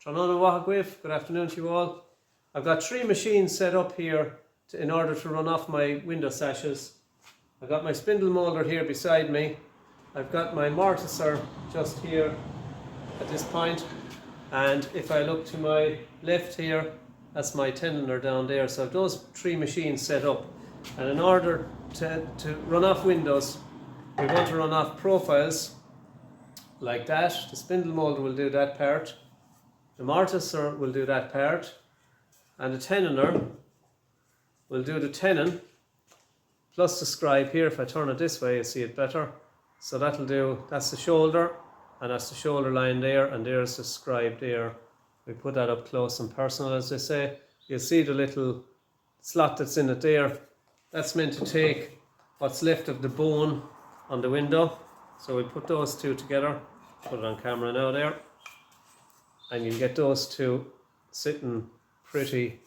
Tenoner and good afternoon to you all. I've got 3 machines set up here in order to run off my window sashes. I've got my spindle moulder here beside me. I've got my morticer just here at this point, and if I look to my left here, that's my Tenoner down there. So I've those 3 machines set up, and in order to run off windows, we want to run off profiles like that. The spindle moulder will do that part. The morticer will do that part, and the Tenoner will do the tenon plus the scribe here. If I turn it this way, you see it better. So that'll do, that's the shoulder, and that's the shoulder line there, and there's the scribe there. We put that up close and personal, as they say. You'll see the little slot that's in it there. That's meant to take what's left of the bone on the window. So we put those 2 together, put it on camera now there. And you'll get those 2 sitting pretty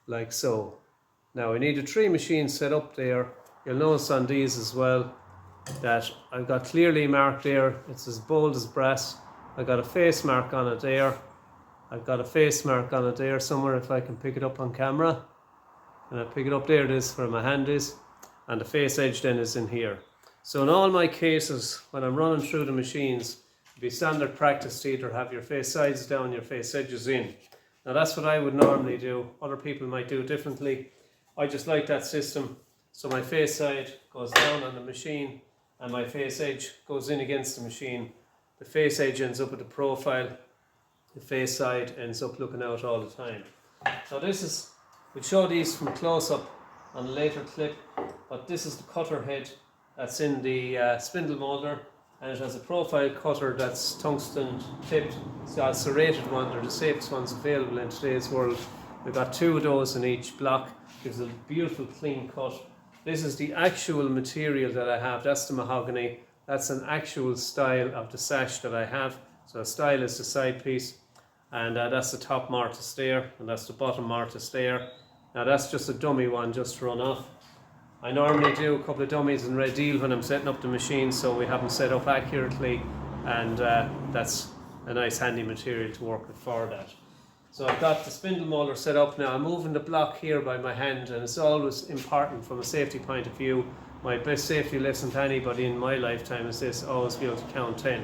like so. Now we need the 3 machines set up there. You'll notice on these as well that I've got clearly marked there. It's as bold as brass. I've got a face mark on it there. I've got a face mark on it there somewhere if I can pick it up on camera. And I pick it up, there it is where my hand is. And the face edge then is in here. So in all my cases, when I'm running through the machines, it'd be standard practice to either have your face sides down, your face edges in. Now that's what I would normally do. Other people might do it differently. I just like that system. So my face side goes down on the machine and my face edge goes in against the machine. The face edge ends up at the profile. The face side ends up looking out all the time. So this is, we'll show these from close up on a later clip, but this is the cutter head that's in the spindle moulder, and it has a profile cutter that's tungsten tipped. So it's a serrated one. They're the safest ones available in today's world. We've got 2 of those in each block. Gives a beautiful clean cut. This is the actual material that I have. That's the mahogany. That's an actual style of the sash that I have. So a style is the side piece, and that's the top mortise there, and that's the bottom mortise there. Now that's just a dummy one just to run off. I normally do a couple of dummies in red deal when I'm setting up the machine, so we have them set up accurately, and that's a nice handy material to work with for that. So I've got the spindle moulder set up now. I'm moving the block here by my hand, and it's always important from a safety point of view. My best safety lesson to anybody in my lifetime is this: always be able to count 10.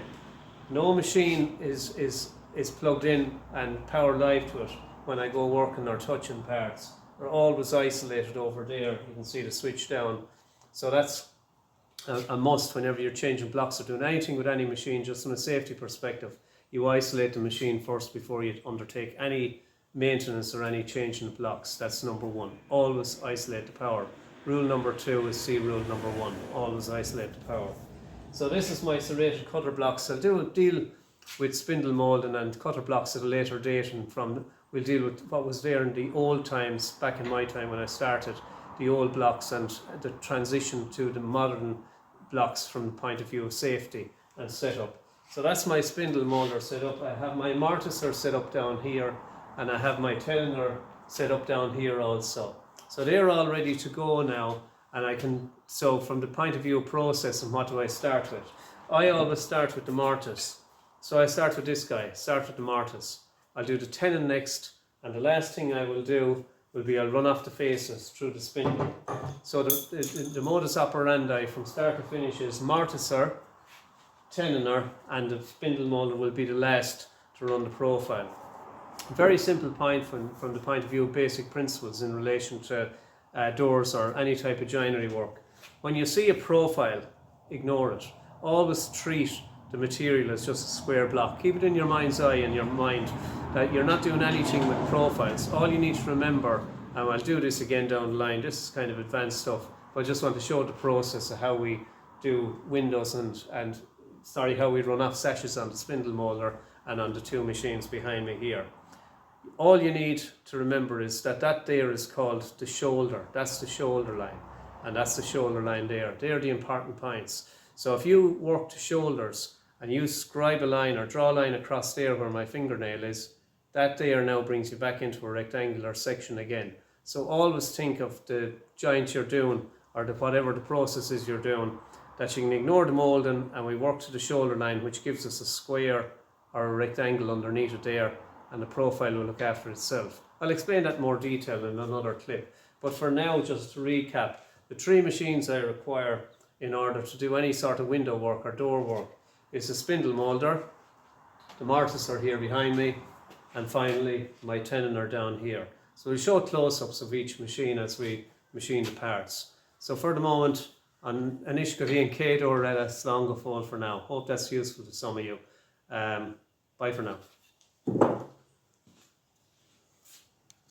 No machine is plugged in and power live to it when I go working or touching parts. They're always isolated over there. You can see the switch down. So that's a must whenever you're changing blocks or doing anything with any machine. Just from a safety perspective, you isolate the machine first before you undertake any maintenance or any change in the blocks. That's number 1. Always isolate the power. Rule number 2 is C rule number 1. Always isolate the power. So this is my serrated cutter blocks. I'll do a deal with spindle moulding and cutter blocks at a later date, and we'll deal with what was there in the old times, back in my time when I started, the old blocks and the transition to the modern blocks from the point of view of safety and setup. So that's my spindle moulder set up. I have my morticer set up down here, and I have my Tenoner set up down here also. So they're all ready to go now, and I can, so from the point of view of processing, what do I start with? I always start with the mortise. So I start with this guy, start with the mortise. I'll do the tenon next, and the last thing I will do will be I'll run off the faces through the spindle. So the modus operandi from start to finish is morticer, Tenoner, and the spindle moulder will be the last to run the profile. Very simple point from the point of view of basic principles in relation to doors or any type of joinery work. When you see a profile, ignore it. Always treat the material as just a square block. Keep it in your mind's eye, in your mind, that you're not doing anything with profiles. All you need to remember, and I'll do this again down the line, this is kind of advanced stuff, but I just want to show the process of how we do windows and how we run off sashes on the spindle moulder and on the 2 machines behind me here. All you need to remember is that there is called the shoulder. That's the shoulder line, and that's the shoulder line there. They're the important points. So if you work to shoulders and you scribe a line or draw a line across there where my fingernail is, that there now brings you back into a rectangular section again. So always think of the joint you're doing, or whatever the process is you're doing, that you can ignore the moulding, and we work to the shoulder line, which gives us a square or a rectangle underneath it there, and the profile will look after itself. I'll explain that in more detail in another clip. But for now, just to recap, the 3 machines I require in order to do any sort of window work or door work is a spindle moulder, the Morticer here behind me, and finally my Tenoner down here. So we'll show close-ups of each machine as we machine the parts. So for the moment, an Ishkari Cador at a Slonga phone for now. Hope that's useful to some of you. Bye for now.